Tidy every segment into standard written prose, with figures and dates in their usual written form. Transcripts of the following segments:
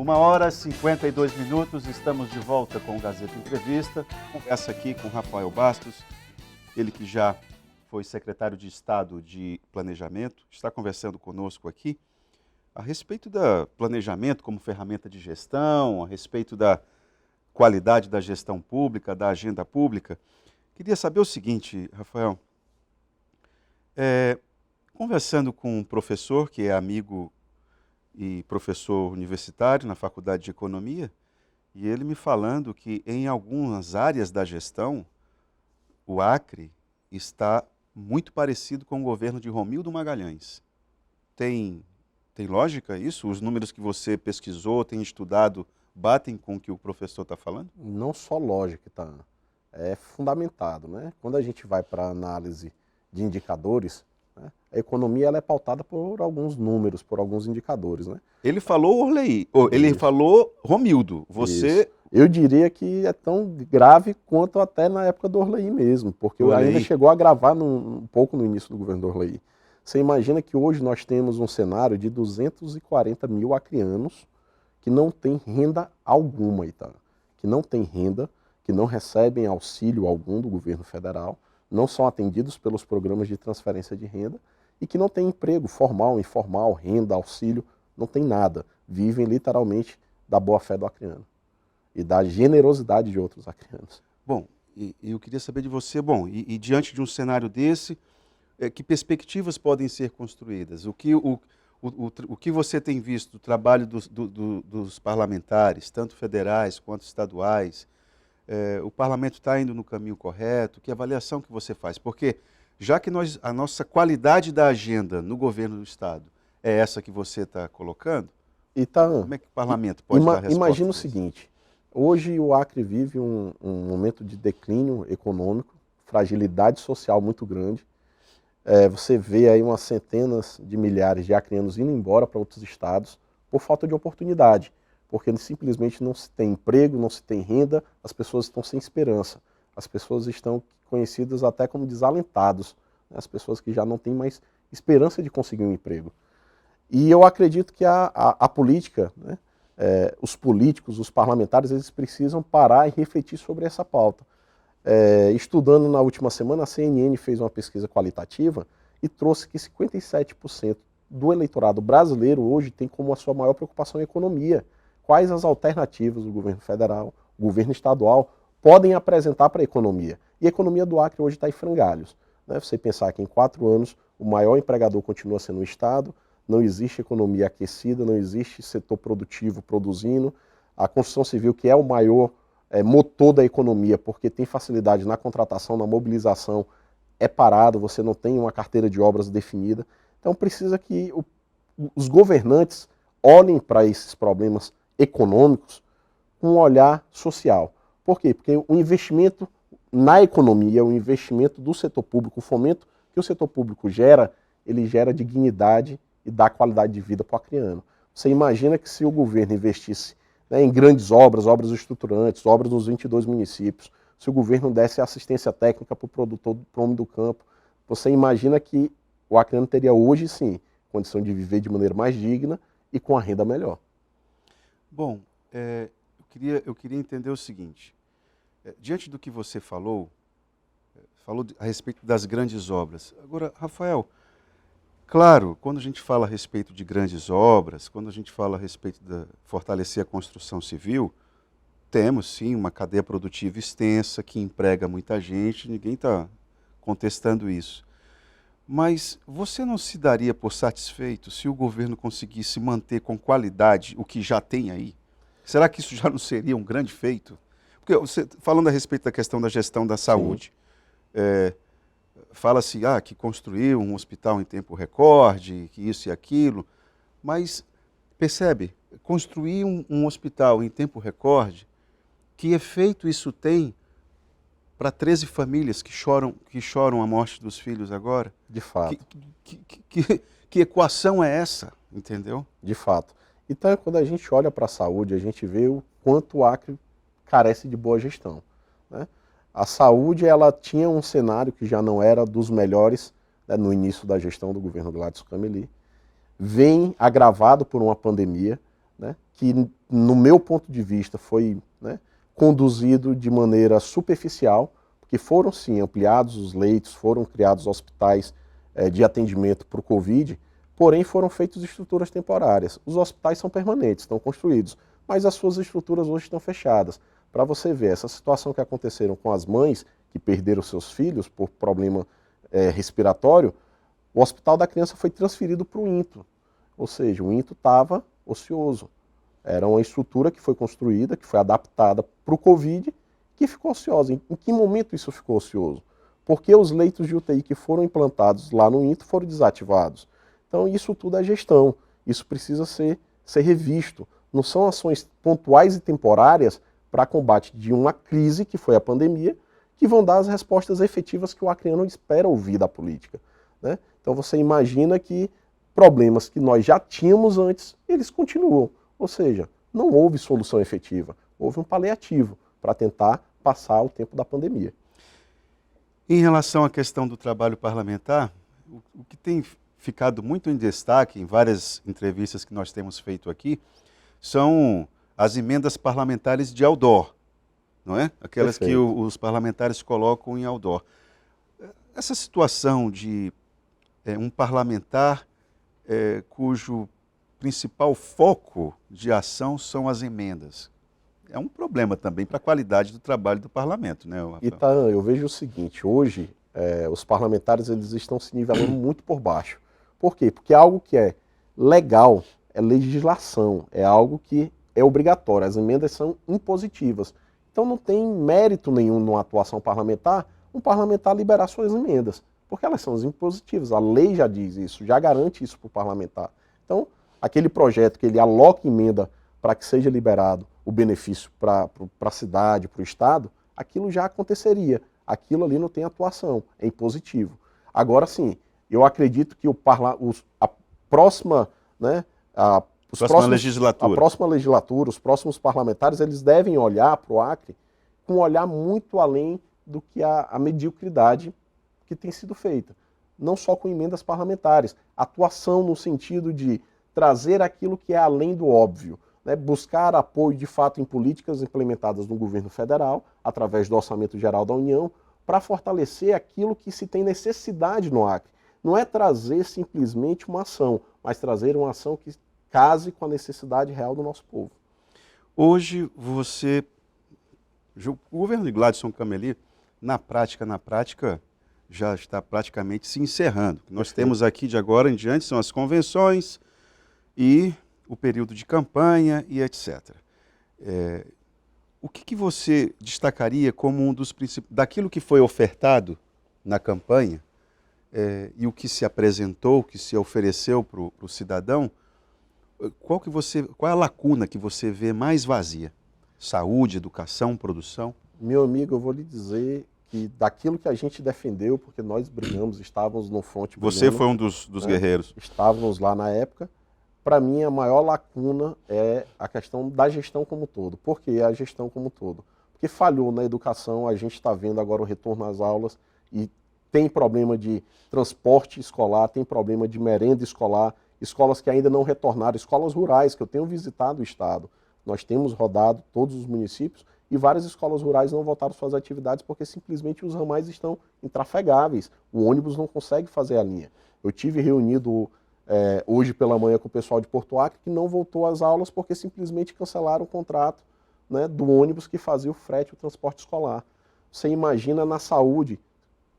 1h52, estamos de volta com o Gazeta Entrevista. Conversa aqui com Rafael Bastos, ele que já foi secretário de Estado de Planejamento, está conversando conosco aqui a respeito do planejamento como ferramenta de gestão, a respeito da qualidade da gestão pública, da agenda pública. Queria saber o seguinte, Rafael, conversando com um professor que é amigo e professor universitário na Faculdade de Economia, e ele me falando que em algumas áreas da gestão, o Acre está muito parecido com o governo de Romildo Magalhães. Tem lógica isso? Os números que você pesquisou, tem estudado, batem com o que o professor está falando? Não só lógica, tá? É fundamentado, né? Quando a gente vai para a análise de indicadores, né, a economia ela é pautada por alguns números, por alguns indicadores, né? Ele falou Orley, ele falou Romildo, você... Isso. Eu diria que é tão grave quanto até na época do Orley mesmo, porque ainda chegou a agravar um pouco no início do governo do Orley. Você imagina que hoje nós temos um cenário de 240 mil acreanos que não têm renda alguma, Ita, que não têm renda, que não recebem auxílio algum do governo federal, não são atendidos pelos programas de transferência de renda e que não têm emprego formal, informal, renda, auxílio, não tem nada. Vivem literalmente da boa-fé do acreano e da generosidade de outros acreanos. Bom, eu queria saber de você, e diante de um cenário desse, que perspectivas podem ser construídas? O que você tem visto do trabalho dos parlamentares, tanto federais quanto estaduais? O parlamento está indo no caminho correto? Que avaliação que você faz? Porque já que a nossa qualidade da agenda no governo do Estado é essa que você está colocando, como é que o parlamento pode dar resposta? Imagina o seguinte, hoje o Acre vive um momento de declínio econômico, fragilidade social muito grande. Você vê aí umas centenas de milhares de acreanos indo embora para outros estados por falta de oportunidade, porque simplesmente não se tem emprego, não se tem renda, as pessoas estão sem esperança, as pessoas estão conhecidas até como desalentados, né? As pessoas que já não têm mais esperança de conseguir um emprego. E eu acredito que a política, né, os políticos, os parlamentares, eles precisam parar e refletir sobre essa pauta. Estudando na última semana, a CNN fez uma pesquisa qualitativa e trouxe que 57% do eleitorado brasileiro hoje tem como a sua maior preocupação a economia. Quais as alternativas o governo federal, o governo estadual podem apresentar para a economia? E a economia do Acre hoje está em frangalhos, né? Você pensar que em 4 anos o maior empregador continua sendo o Estado, não existe economia aquecida, não existe setor produtivo produzindo, a construção civil, que é o maior motor da economia, porque tem facilidade na contratação, na mobilização, é parado, você não tem uma carteira de obras definida. Então precisa que os governantes olhem para esses problemas econômicos com um olhar social. Por quê? Porque o investimento na economia, o investimento do setor público, o fomento que o setor público gera, ele gera dignidade e dá qualidade de vida para o acreano. Você imagina que se o governo investisse em grandes obras, obras estruturantes, obras nos 22 municípios, se o governo desse assistência técnica para o produtor, para o homem do campo, você imagina que o acreano teria hoje, sim, condição de viver de maneira mais digna e com a renda melhor. Bom, eu queria entender o seguinte, diante do que você falou a respeito das grandes obras. Agora, Rafael, claro, quando a gente fala a respeito de grandes obras, quando a gente fala a respeito de fortalecer a construção civil, temos sim uma cadeia produtiva extensa que emprega muita gente, ninguém está contestando isso. Mas você não se daria por satisfeito se o governo conseguisse manter com qualidade o que já tem aí? Será que isso já não seria um grande feito? Porque você, falando a respeito da questão da gestão da saúde, fala-se que construiu um hospital em tempo recorde, que isso e aquilo, mas percebe, construir um hospital em tempo recorde, que efeito isso tem para 13 famílias que choram a morte dos filhos agora? De fato. Que equação é essa, entendeu? De fato. Então, quando a gente olha para a saúde, a gente vê o quanto o Acre carece de boa gestão, né? A saúde, ela tinha um cenário que já não era dos melhores, né, no início da gestão do governo Gladys Cameli, vem agravado por uma pandemia. né, que no meu ponto de vista foi, né, conduzido de maneira superficial, porque foram sim ampliados os leitos, foram criados hospitais de atendimento para o Covid, porém foram feitas estruturas temporárias. Os hospitais são permanentes, estão construídos, mas as suas estruturas hoje estão fechadas. Para você ver, essa situação que aconteceram com as mães que perderam seus filhos por problema respiratório, o Hospital da Criança foi transferido para o INTO, ou seja, o INTO estava ocioso. Era uma estrutura que foi construída, que foi adaptada para o Covid, que ficou ociosa. Em que momento isso ficou ocioso? Porque os leitos de UTI que foram implantados lá no INTO foram desativados. Então isso tudo é gestão, isso precisa ser revisto. Não são ações pontuais e temporárias para combate de uma crise, que foi a pandemia, que vão dar as respostas efetivas que o acreano espera ouvir da política, né? Então você imagina que problemas que nós já tínhamos antes, eles continuam. Ou seja, não houve solução efetiva, houve um paliativo para tentar passar o tempo da pandemia. Em relação à questão do trabalho parlamentar, o que tem ficado muito em destaque em várias entrevistas que nós temos feito aqui são as emendas parlamentares de outdoor, não é? Aquelas que os parlamentares colocam em outdoor. Essa situação de um parlamentar cujo principal foco de ação são as emendas, é um problema também para a qualidade do trabalho do parlamento, né, Rafael? Itaã, eu vejo o seguinte, hoje os parlamentares eles estão se nivelando muito por baixo. Por quê? Porque algo que é legal é legislação, é algo que é obrigatório, as emendas são impositivas. Então não tem mérito nenhum numa atuação parlamentar um parlamentar liberar suas emendas, porque elas são impositivas, a lei já diz isso, já garante isso para o parlamentar. Então, aquele projeto que ele aloca emenda para que seja liberado o benefício para a cidade, para o Estado, aquilo já aconteceria. Aquilo ali não tem atuação, é impositivo. Agora sim, eu acredito que a próxima, né, a próxima legislatura, os próximos parlamentares, eles devem olhar para o Acre com um olhar muito além do que a mediocridade que tem sido feita. Não só com emendas parlamentares, atuação no sentido de trazer aquilo que é além do óbvio, né? Buscar apoio de fato em políticas implementadas no governo federal, através do Orçamento Geral da União, para fortalecer aquilo que se tem necessidade no Acre. Não é trazer simplesmente uma ação, mas trazer uma ação que case com a necessidade real do nosso povo. Hoje o governo de Gladson Cameli, na prática, já está praticamente se encerrando. Nós temos aqui de agora em diante são as convenções e o período de campanha e etc. O que você destacaria como um dos principais, daquilo que foi ofertado na campanha e o que se apresentou, o que se ofereceu para o cidadão, qual é a lacuna que você vê mais vazia? Saúde, educação, produção? Meu amigo, eu vou lhe dizer que daquilo que a gente defendeu, porque nós brigamos, estávamos no fronte brigando. Você foi um dos guerreiros. Estávamos lá na época. Para mim, a maior lacuna é a questão da gestão como um todo. Por que a gestão como um todo? Porque falhou na educação, a gente está vendo agora o retorno às aulas e tem problema de transporte escolar, tem problema de merenda escolar, escolas que ainda não retornaram, escolas rurais, que eu tenho visitado o estado. Nós temos rodado todos os municípios e várias escolas rurais não voltaram suas atividades porque simplesmente os ramais estão intrafegáveis. O ônibus não consegue fazer a linha. Eu tive reunido hoje pela manhã com o pessoal de Porto Acre que não voltou às aulas porque simplesmente cancelaram o contrato, né, do ônibus que fazia o frete, o transporte escolar. Você imagina na saúde,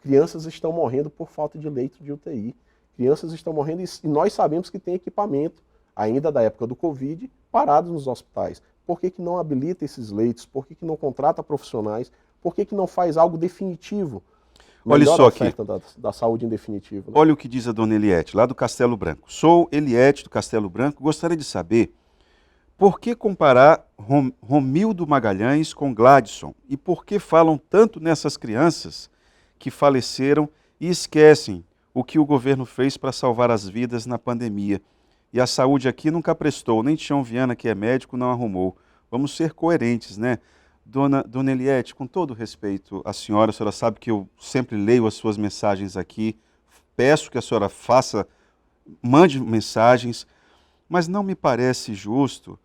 crianças estão morrendo por falta de leito de UTI. Crianças estão morrendo e nós sabemos que tem equipamento, ainda da época do Covid, parados nos hospitais. Por que não habilita esses leitos? Por que não contrata profissionais? Por que não faz algo definitivo? Olha só aqui. Da saúde em definitivo. Né? Olha o que diz a dona Eliette, lá do Castelo Branco. Sou Eliette do Castelo Branco, gostaria de saber por que comparar Romildo Magalhães com Gladson e por que falam tanto nessas crianças que faleceram e esquecem o que o governo fez para salvar as vidas na pandemia. E a saúde aqui nunca prestou, nem Tião Viana, que é médico, não arrumou. Vamos ser coerentes, né? Dona Eliette, com todo respeito à senhora sabe que eu sempre leio as suas mensagens aqui, peço que a senhora mande mensagens, Mas não me parece justo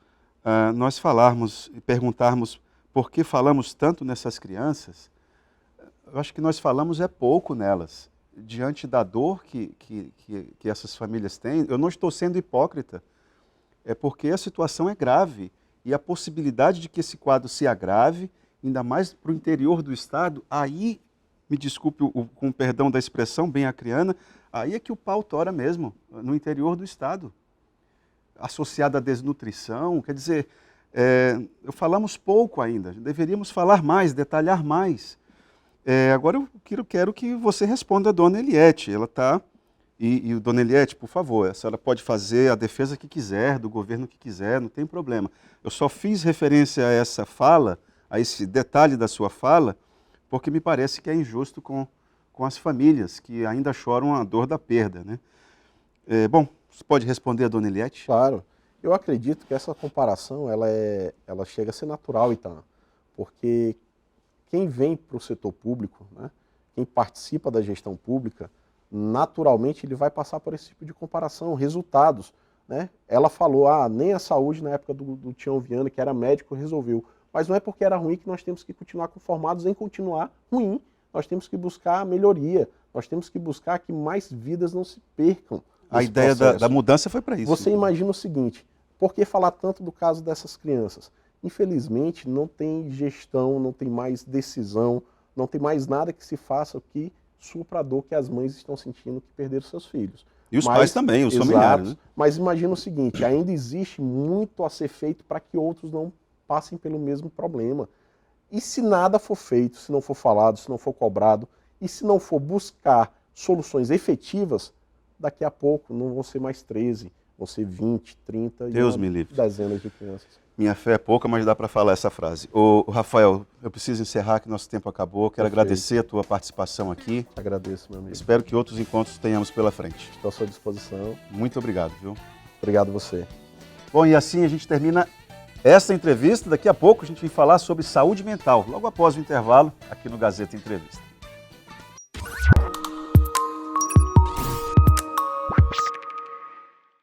nós falarmos e perguntarmos por que falamos tanto nessas crianças. Eu acho que nós falamos é pouco nelas. Diante da dor que essas famílias têm, eu não estou sendo hipócrita, é porque a situação é grave e a possibilidade de que esse quadro se agrave, ainda mais para o interior do estado, aí, me desculpe com o perdão da expressão bem acriana, aí é que o pau tora mesmo, no interior do estado, associado à desnutrição, quer dizer, falamos pouco ainda, deveríamos falar mais, detalhar mais. Agora eu quero que você responda a dona Eliette. Ela está. E dona Eliette, por favor, a senhora pode fazer a defesa que quiser, do governo que quiser, não tem problema. Eu só fiz referência a essa fala, a esse detalhe da sua fala, porque me parece que é injusto com as famílias que ainda choram a dor da perda, né? Bom, você pode responder a dona Eliette? Claro. Eu acredito que essa comparação ela chega a ser natural, Itan, porque quem vem para o setor público, né, quem participa da gestão pública, naturalmente ele vai passar por esse tipo de comparação, resultados. Né? Ela falou, nem a saúde na época do Tião Viana, que era médico, resolveu. Mas não é porque era ruim que nós temos que continuar conformados em continuar ruim. Nós temos que buscar melhoria, nós temos que buscar que mais vidas não se percam. A ideia da mudança foi para isso. Você imagina o seguinte, por que falar tanto do caso dessas crianças? Infelizmente, não tem gestão, não tem mais decisão, não tem mais nada que se faça que supra a dor que as mães estão sentindo que perderam seus filhos. E os pais também, os familiares. Né? Mas imagina o seguinte, ainda existe muito a ser feito para que outros não passem pelo mesmo problema. E se nada for feito, se não for falado, se não for cobrado, e se não for buscar soluções efetivas, daqui a pouco não vão ser mais 13, vão ser 20, 30 Deus me livre. Dezenas de crianças. Minha fé é pouca, mas dá para falar essa frase. Ô, Rafael, eu preciso encerrar, que nosso tempo acabou. Quero agradecer a tua participação aqui. Agradeço, meu amigo. Espero que outros encontros tenhamos pela frente. Estou à sua disposição. Muito obrigado, viu? Obrigado a você. Bom, e assim a gente termina essa entrevista. Daqui a pouco a gente vai falar sobre saúde mental, logo após o intervalo, aqui no Gazeta Entrevista.